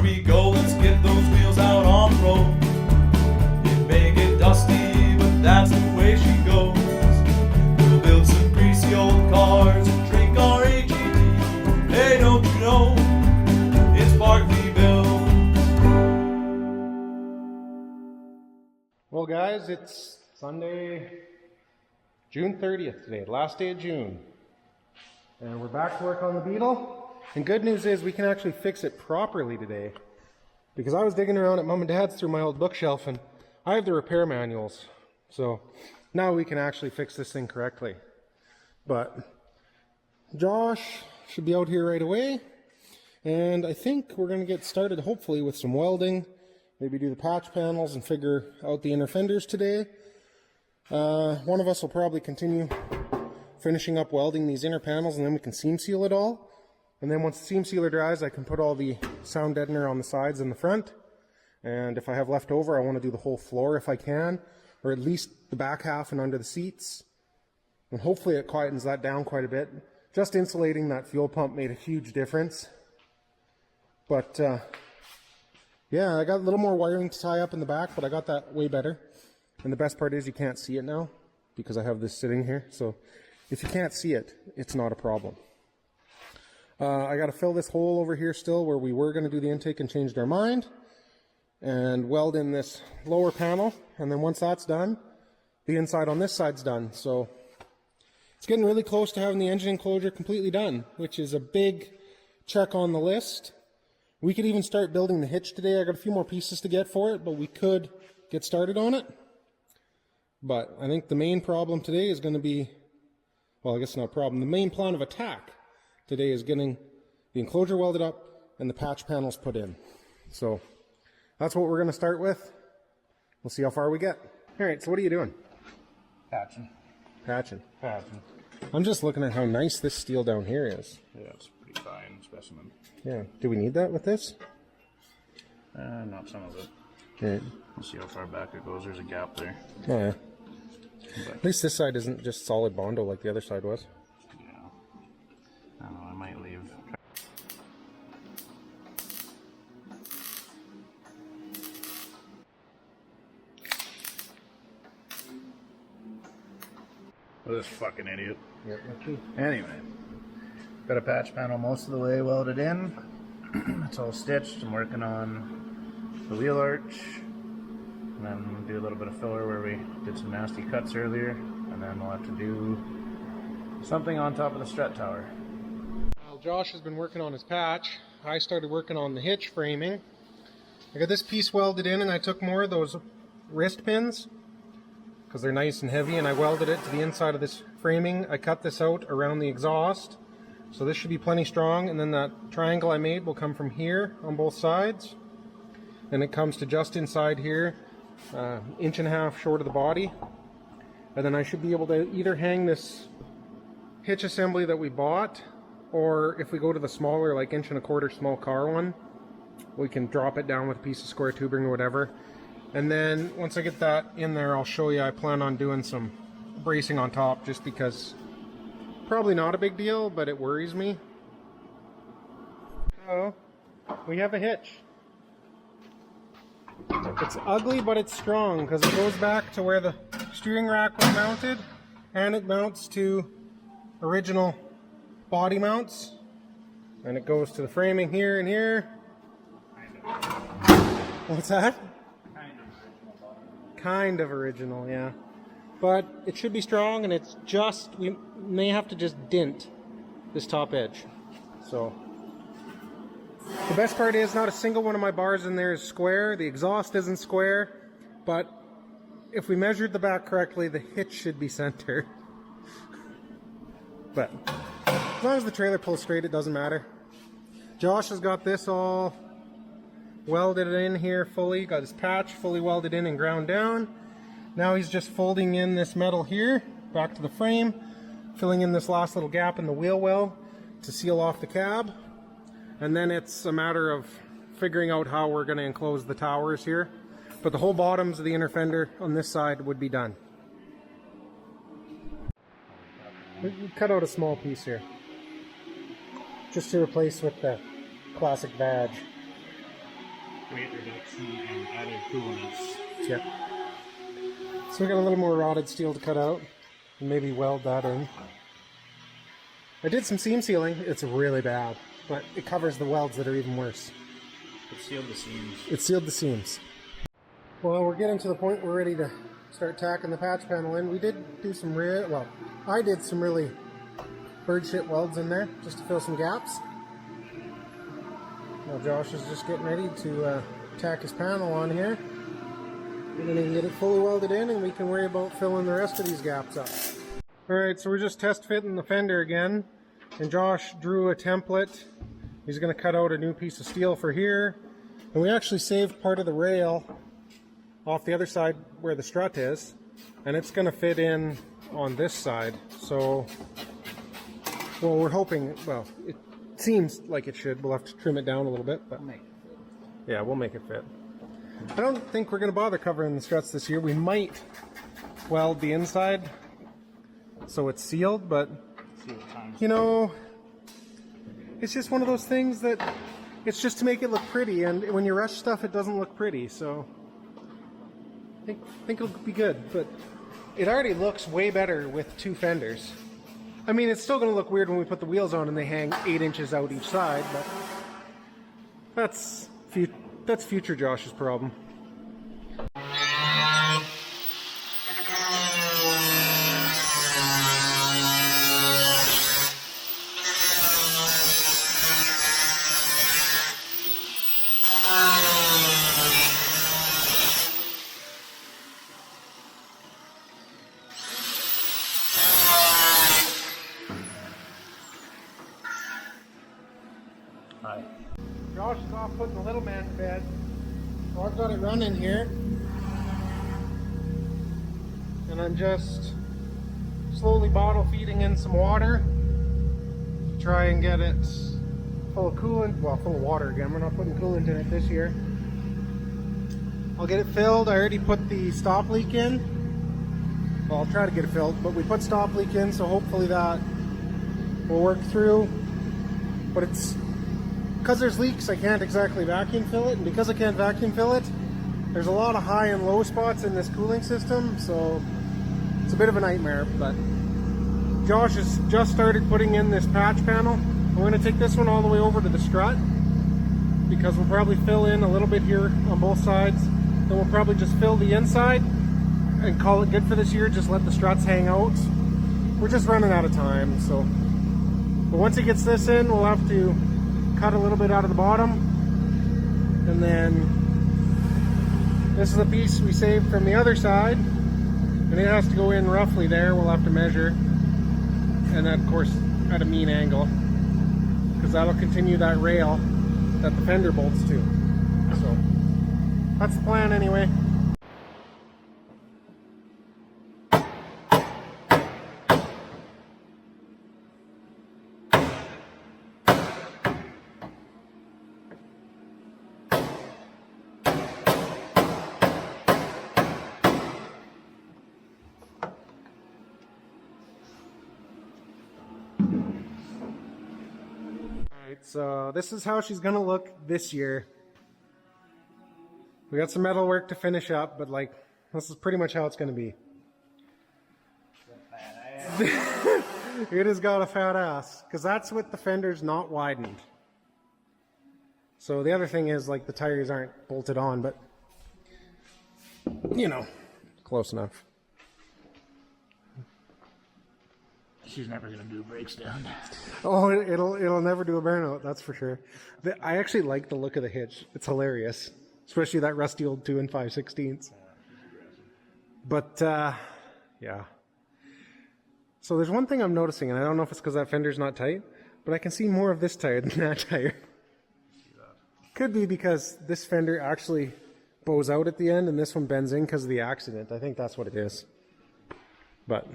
we go, let's get those wheels out on the road. It may get dusty, but that's the way she goes. We'll build some greasy old cars and drink our AGD. Hey, don't you know, it's partly built. Well guys, it's Sunday, June 30th today, last day of June. And we're back to work on the Beetle. And good news is we can actually fix it properly today. Because I was digging around at Mom and Dad's through my old bookshelf and I have the repair manuals. So now we can actually fix this thing correctly. But Josh should be out here right away. And I think we're going to get started hopefully with some welding. Maybe do the patch panels and figure out the inner fenders today. One of us will probably continue finishing up welding these inner panels and then we can seam seal it all. And then once the seam sealer dries, I can put all the sound deadener on the sides and the front. And if I have left over, I want to do the whole floor if I can, or at least the back half and under the seats. And hopefully it quietens that down quite a bit. Just insulating that fuel pump made a huge difference. But yeah, I got a little more wiring to tie up in the back, but I got that way better. And the best part is you can't see it now because I have this sitting here. So if you can't see it, it's not a problem. I got to fill this hole over here still where we were going to do the intake and changed our mind. And weld in this lower panel. And then once that's done, the inside on this side's done. So it's getting really close to having the engine enclosure completely done, which is a big check on the list. We could even start building the hitch today. I got a few more pieces to get for it, but we could get started on it. But I think the main problem today is going to be, well, I guess not a problem. The main plan of attack today is getting the enclosure welded up and the patch panels put in. So that's what we're going to start with. We'll see how far we get. All right, so what are you doing? Patching. Patching. Patching. I'm just looking at how nice this steel down here is. Yeah, it's a pretty fine specimen. Yeah. Do we need that with this? Not some of it. Right. We'll see how far back it goes. There's a gap there. Oh, yeah. But, at least this side isn't just solid Bondo like the other side was. yeah. I don't know, I might leave. Well, this fucking idiot. Yep. Anyway, got a patch panel most of the way welded in. It's all stitched. I'm working on the wheel arch. And then do a little bit of filler where we did some nasty cuts earlier. And then we'll have to do something on top of the strut tower. Well, Josh has been working on his patch. I started working on the hitch framing. I got this piece welded in and I took more of those wrist pins because they're nice and heavy, and I welded it to the inside of this framing. I cut this out around the exhaust. So this should be plenty strong, and then that triangle I made will come from here on both sides. And it comes to just inside here, 1.5 inches short of the body. And then I should be able to either hang this hitch assembly that we bought, or if we go to the smaller, like 1.25 inch small car one, we can drop it down with a piece of square tubing or whatever. And then once I get that in there, I'll show you. I plan on doing some bracing on top just because probably not a big deal, but it worries me. So we have a hitch. It's ugly, but it's strong because it goes back to where the steering rack was mounted, and it mounts to original body mounts, and it goes to the framing here and here. What's that? Kind of original, yeah. But it should be strong, and it's just, we may have to just dent this top edge. So the best part is not a single one of my bars in there is square. The exhaust isn't square, but if we measured the back correctly, the hitch should be center. But as long as the trailer pulls straight, it doesn't matter. Josh has got this all welded in here fully, got his patch fully welded in and ground down. Now he's just folding in this metal here back to the frame, filling in this last little gap in the wheel well to seal off the cab. And then it's a matter of figuring out how we're going to enclose the towers here. But the whole bottoms of the inner fender on this side would be done. We cut out a small piece here, just to replace with the classic badge. weight reduction and added coolness. Yeah. So we got a little more rotted steel to cut out and maybe weld that in. I did some seam sealing. It's really bad, but it covers the welds that are even worse. It sealed the seams. It sealed the seams. Well, we're getting to the point we're ready to start tacking the patch panel in. We did do some I did some really bird shit welds in there just to fill some gaps. Now Josh is just getting ready to tack his panel on here. And then he can get it fully welded in and we can worry about filling the rest of these gaps up. Alright, so we're just test fitting the fender again. And Josh drew a template. He's going to cut out a new piece of steel for here. And we actually saved part of the rail off the other side where the strut is. And it's going to fit in on this side. So, well, we're hoping, well, it seems like it should. We'll have to trim it down a little bit. But yeah, we'll make it fit. I don't think we're going to bother covering the struts this year. We might weld the inside so it's sealed, but you know, it's just one of those things that it's just to make it look pretty, and when you rush stuff it doesn't look pretty, so I think it'll be good. But it already looks way better with two fenders. I mean, it's still going to look weird when we put the wheels on and they hang 8 inches out each side, but that's future Josh's problem. Josh is off putting the little man to bed. So I've got it running here. And I'm just slowly bottle feeding in some water to try and get it full of coolant. Well, full of water again. We're not putting coolant in it this year. I'll get it filled. I already put the stop leak in. Well, I'll try to get it filled, but we put stop leak in, so hopefully that will work through. But it's because there's leaks, I can't exactly vacuum fill it, and because I can't vacuum fill it, there's a lot of high and low spots in this cooling system, so it's a bit of a nightmare. But Josh has just started putting in this patch panel. We're going to take this one all the way over to the strut, because we'll probably fill in a little bit here on both sides. Then we'll probably just fill the inside and call it good for this year, just let the struts hang out. We're just running out of time, so. But once he gets this in, we'll have to cut a little bit out of the bottom, and then this is a piece we saved from the other side, and it has to go in roughly there. We'll have to measure, and then of course at a mean angle, because that'll continue that rail that the fender bolts to. So that's the plan anyway. So this is how she's gonna look this year. We got some metal work to finish up, but like, this is pretty much how it's gonna be. It has got a fat ass, because that's with the fenders not widened. So the other thing is, like, the tires aren't bolted on, but you know, close enough. She's never gonna do brakes down. Oh, it'll never do a burnout, that's for sure. I actually like the look of the hitch. It's hilarious, especially that rusty old 2 5/16. But yeah. So there's one thing I'm noticing, and I don't know if it's because that fender's not tight, but I can see more of this tire than that tire. Could be because this fender actually bows out at the end, and this one bends in because of the accident. I think that's what it is. But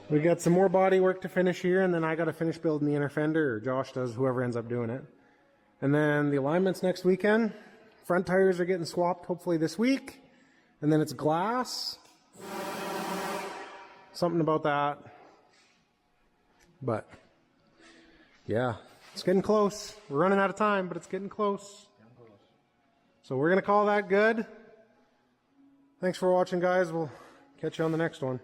we got some more body work to finish here, and then I got to finish building the inner fender, or Josh does, whoever ends up doing it. And then the alignments next weekend. Front tires are getting swapped hopefully this week. And then it's glass. Something about that. But yeah, it's getting close. We're running out of time, but it's getting close. So we're going to call that good. Thanks for watching, guys. We'll catch you on the next one.